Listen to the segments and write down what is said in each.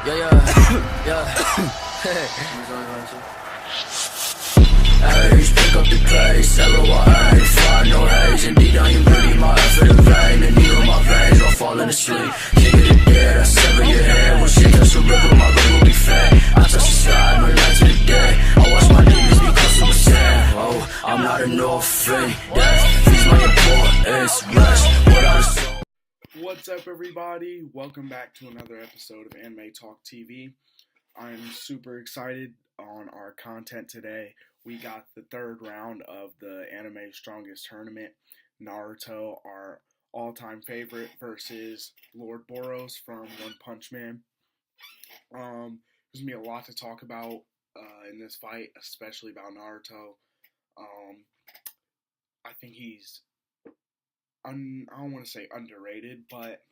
Yeah, yeah, yeah. Age, pick up the pace, L-O-I-A, fly, no haze. Indeed, I am beauty, my effort in vain. The needle, my veins, all falling asleep. King of the dead, I sever your head. When shit touch the river, my grave will be fed. I touch the sky, no light to the day. I watch my demons become super sad. Oh, I'm not an orphan. Death feeds my importance. Rest without a soul. What's up, everybody? Welcome back to another episode of Anime Talk TV. I'm super excited on our content today. We got the third round of the Anime Strongest Tournament. Naruto, our all-time favorite, versus Lord Boros from One Punch Man. There's going to be a lot to talk about in this fight, especially about Naruto. I think he's I don't want to say underrated, but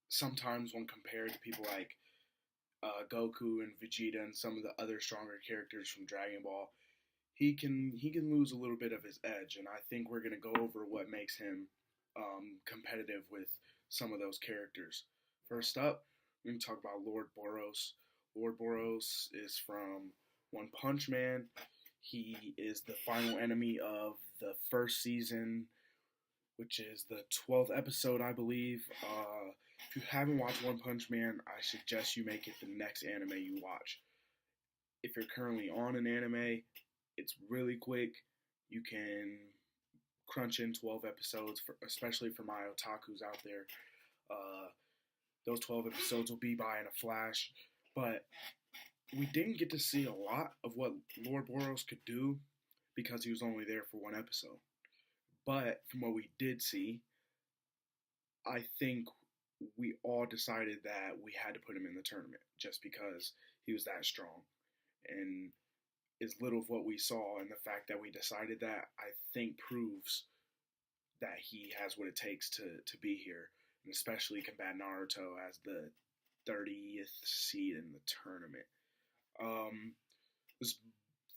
sometimes when compared to people like Goku and Vegeta and some of the other stronger characters from Dragon Ball, he can lose a little bit of his edge, and I think we're gonna go over what makes him competitive with some of those characters. First up, we're gonna talk about Lord Boros. Lord Boros is from One Punch Man. He is the final enemy of the first season, which is the 12th episode, I believe. If you haven't watched One Punch Man, I suggest you make it the next anime you watch. If you're currently on an anime, it's really quick. You can crunch in 12 episodes, especially for my otakus out there. Those 12 episodes will be by in a flash. But we didn't get to see a lot of what Lord Boros could do because he was only there for one episode. But from what we did see, I think we all decided that we had to put him in the tournament just because he was that strong. And as little of what we saw and the fact that we decided that, I think proves that he has what it takes to be here, and especially combat Naruto as the 30th seed in the tournament. As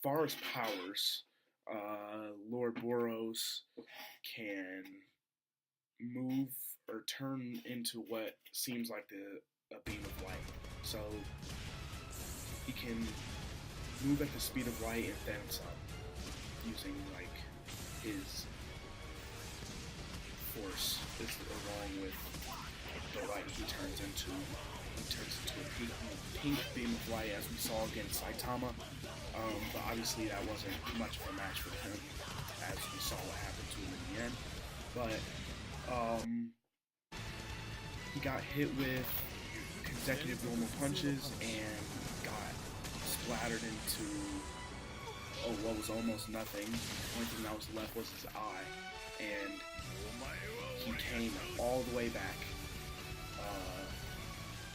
far as powers, Lord Boros can move or turn into what seems like a beam of light. So he can move at the speed of light and then some, using like his force along with the light he turns into. He turns into a pink beam of light, as we saw against Saitama. But obviously that wasn't much of a match for him, as we saw what happened to him in the end. But he got hit with consecutive normal punches and got splattered into what was almost nothing. The only thing that was left was his eye, and he came all the way back.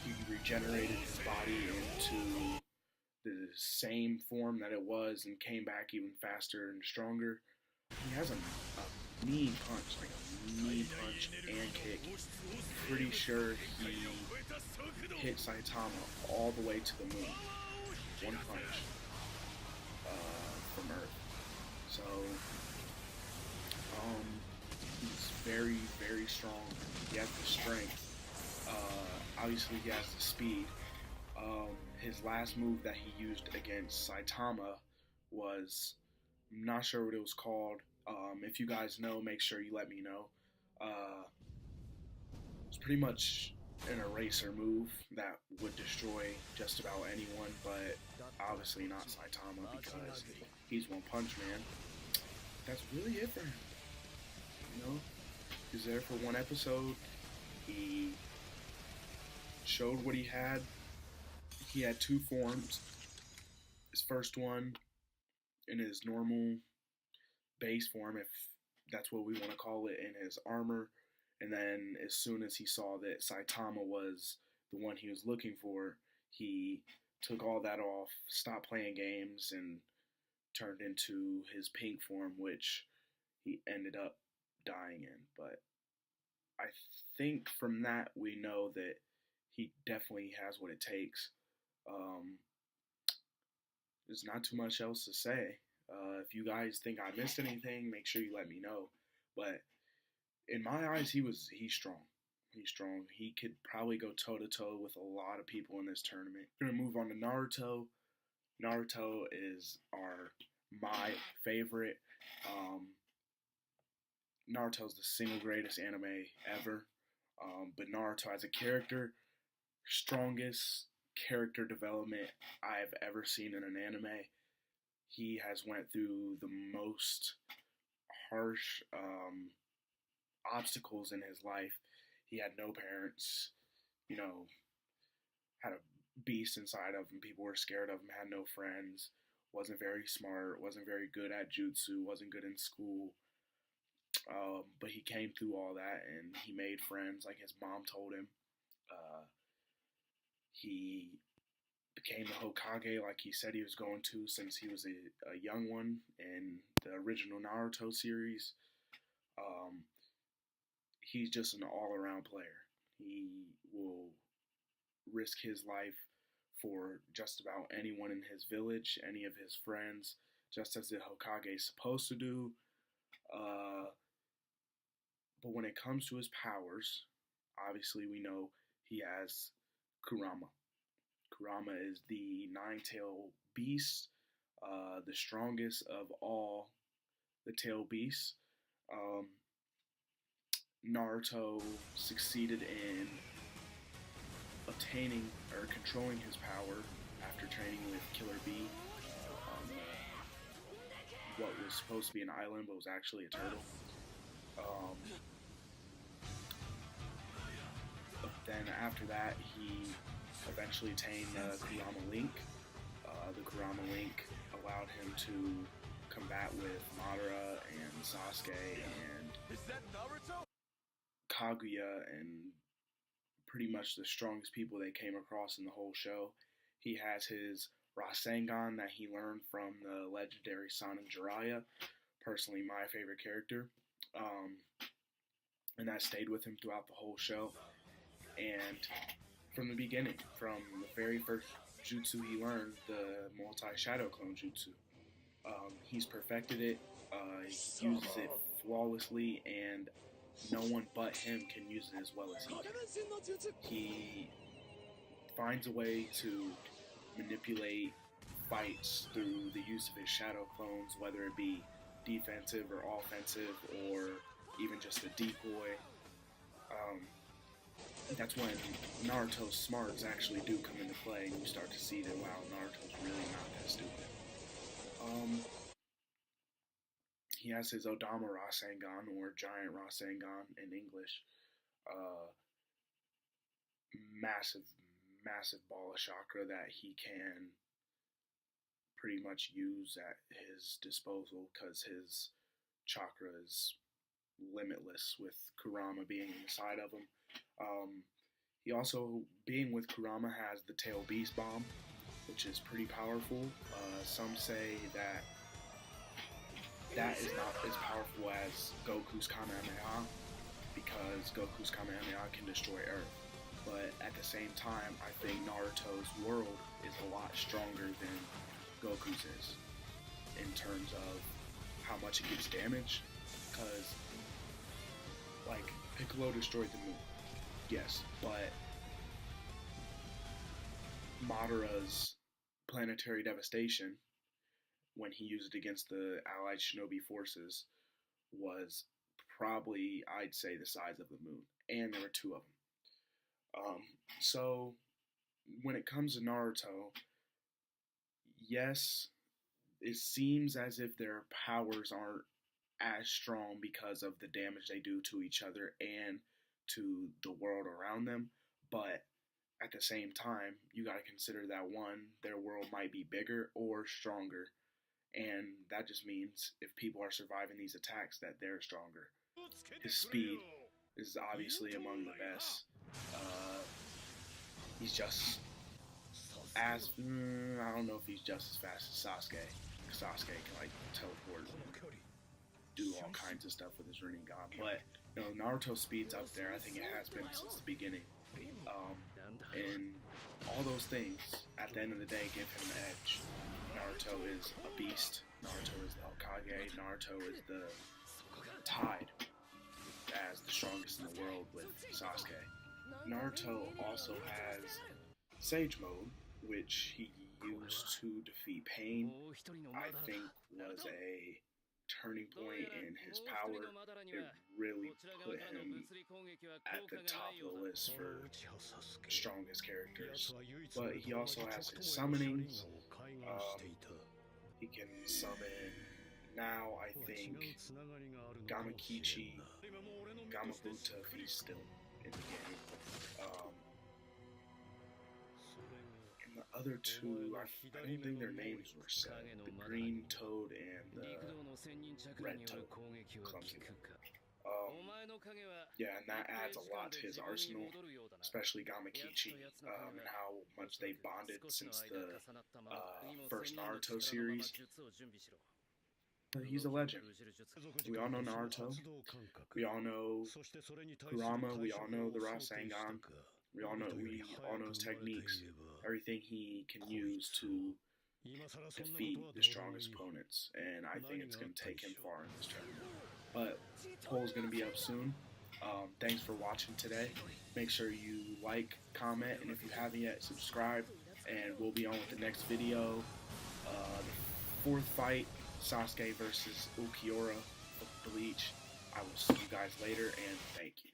He regenerated his body into the same form that it was and came back even faster and stronger. He has a mean punch, like a mean punch and kick. Pretty sure he hit Saitama all the way to the moon. One punch from Earth. So, he's very, very strong. He has the strength. Obviously, he has the speed. His last move that he used against Saitama was, I'm not sure what it was called. If you guys know, make sure you let me know. It's pretty much an eraser move that would destroy just about anyone, but obviously not Saitama because he's One Punch Man. That's really it for him. You know, he's there for one episode. He showed what he had. He had two forms. His first one in his normal base form, if that's what we want to call it, in his armor. And then as soon as he saw that Saitama was the one he was looking for, he took all that off, stopped playing games, and turned into his pink form, which he ended up dying in. But I think from that we know that he definitely has what it takes. There's not too much else to say. If you guys think I missed anything, make sure you let me know. But in my eyes, he's strong. He's strong. He could probably go toe to toe with a lot of people in this tournament. We're gonna move on to Naruto. Naruto is my favorite. Naruto's the single greatest anime ever. But Naruto as a character, strongest character development I've ever seen in an anime. He has went through the most harsh obstacles in his life. He had no parents, had a beast inside of him. People were scared of him, had no friends, wasn't very smart, wasn't very good at jutsu, wasn't good in school. But he came through all that and he made friends like his mom told him. He became the Hokage like he said he was going to since he was a young one in the original Naruto series. He's just an all-around player. He will risk his life for just about anyone in his village, any of his friends, just as the Hokage is supposed to do. But when it comes to his powers, obviously we know he has Kurama. Kurama is the nine-tailed beast, the strongest of all the tail beasts. Naruto succeeded in obtaining or controlling his power after training with Killer Bee on what was supposed to be an island but was actually a turtle. But then after that, he eventually attained the Kurama Link. The Kurama Link allowed him to combat with Madara and Sasuke and Kaguya and pretty much the strongest people they came across in the whole show. He has his Rasengan that he learned from the legendary Sanin Jiraiya, personally my favorite character, and that stayed with him throughout the whole show. And from the beginning, from the very first jutsu he learned, the multi-shadow clone jutsu, he's perfected it, he uses it flawlessly, and no one but him can use it as well as he can. He finds a way to manipulate fights through the use of his shadow clones, whether it be defensive or offensive or even just a decoy. That's when Naruto's smarts actually do come into play and you start to see that, wow, Naruto's really not that stupid. He has his Odama Rasengan, or Giant Rasengan in English. Massive ball of chakra that he can pretty much use at his disposal because his chakra is limitless with Kurama being inside of him. He also, being with Kurama, has the Tail Beast Bomb, which is pretty powerful. Some say that is not as powerful as Goku's Kamehameha, because Goku's Kamehameha can destroy Earth. But at the same time, I think Naruto's world is a lot stronger than Goku's is in terms of how much it gets damaged. Because, like, Piccolo destroyed the moon, yes, but Madara's planetary devastation, when he used it against the Allied Shinobi forces, was probably, I'd say, the size of the moon. And there were two of them. So, when it comes to Naruto, yes, it seems as if their powers aren't as strong because of the damage they do to each other and to the world around them, but at the same time, you gotta consider that, one, their world might be bigger or stronger, and that just means if people are surviving these attacks, that they're stronger. His speed is obviously among the best. He's just as, I don't know if he's just as fast as Sasuke. Sasuke can, like, teleport, do all kinds of stuff with his Rinnegan, but Naruto's speed's up there. I think it has been since the beginning. And all those things, at the end of the day, give him an edge. Naruto is a beast. Naruto is the Hokage. Naruto is the tide that as the strongest in the world with Sasuke. Naruto also has Sage Mode, which he used to defeat Pain. I think was a turning point in his power. It really put him at the top of the list for strongest characters. But he also has his summonings. He can summon now, I think, Gamakichi, Gamabuta if he's still in the game. And the other two, I don't think their names were said. The Green Toad and the Red Toad. Clumsy. Yeah, and that adds a lot to his arsenal, especially Gamakichi, and how much they bonded since the first Naruto series. He's a legend. We all know Naruto. We all know Kurama. We all know the Rasengan. We all know his techniques. Everything he can use to defeat the strongest opponents, and I think it's going to take him far in this tournament. But poll's going to be up soon. Thanks for watching today. Make sure you like, comment, and if you haven't yet, subscribe. And we'll be on with the next video. The fourth fight, Sasuke versus Ulquiorra of Bleach. I will see you guys later, and thank you.